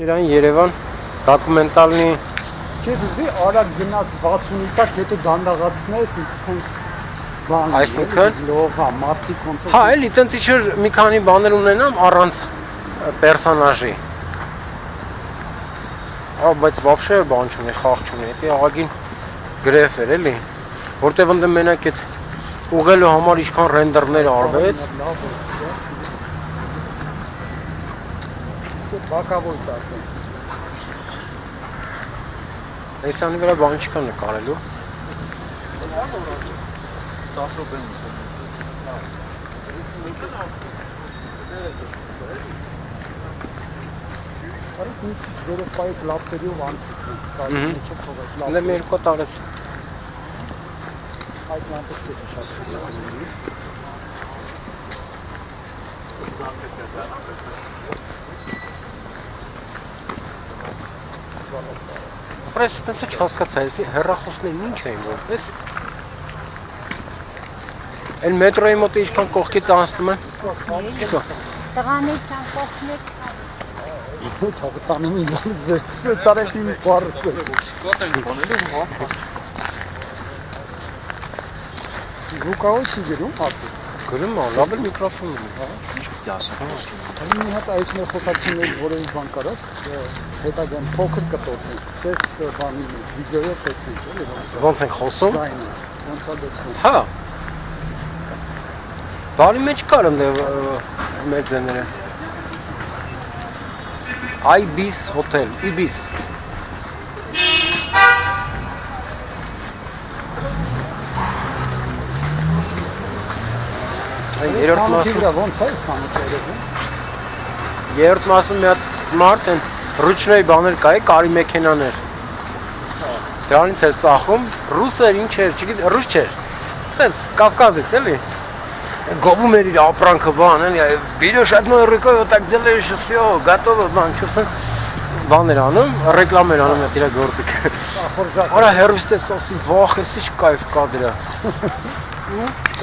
Իրան Երևան դոկումենտալնի Քեզ ուզի արագ գնաս 68-ակ, հետո դանդաղացնես, ինքս բան։ Այսինքն լողա, մարդիկ ոնց հա, էլի տենց իջր մի քանի բաներ ունենամ առանց պերսոնաժի։ Ահա, բայց вообще բան չունի, խաղ չունի, դա աղագին գրեֆ էր էլի, որտեվ ընդ մենակ այդ ուղղելու համար ինչքան ռենդերներ արվեց։ Բակավոյ տակեց։ Այսանի վրա բան չկա նկարելու։ 10 րոպե եմ։ Արես մի քիչ վերոպայից լապտերիով անցից sense կարելի չէ թողես լապ։ Դե մի երկու տարեց։ Այս լամպը շատ շուտ։ Ապրես տենց չհասկացա, էսի հեռախոսներն ինչ էին որպես։ Այն մետրոյի մոտ ինչքան կողքից անցնում են։ Չկա։ Տղաներ կան կողքներ։ Ոնց հավտանում ինձանից վերցրեց արեցի մի բառսը։ Կոտ են բանելու, հա։ Զուկայով չի գրում, հատու։ Գրում է, լավ էլ միկրոֆոն ունի, հա։ Ինչ պիտի ասեմ։ Մի հատ այս մեր խոսակցություններից որևէ բան կարաս, հետագան փոքր կտորսես, գցես բանի մեջ, վիդեոյով տեսնենք, էլի ոնց է։ Ոնց ենք խոսում։ Ձայնը, ոնց է լսվում։ Հա։ Բանի մեջ կար ընդ մեր ձեները։ Ibis Hotel, Ibis։ Երրորդ մասում ոնց է ստանոթը։ Երրորդ մասում մի հատ մարդ են ռուչնոյի բաներ կայի, կարի մեքենաներ։ Դրանից էր ծախում, ռուս էր, ինչ էր, չգիտեմ, ռուս չէր։ Տենց Կավկազից էլի։ Գովում էր իր ապրանքը բան, էլի, «Видишь одной рукой вот так делаешь, всё, готово», բան, չու սենց բաներ անում, ռեկլամեր անում այդ իր գործիքը։ Արա հերոստես ասի, վախ, էս ի՞նչ կայֆ կա դրա։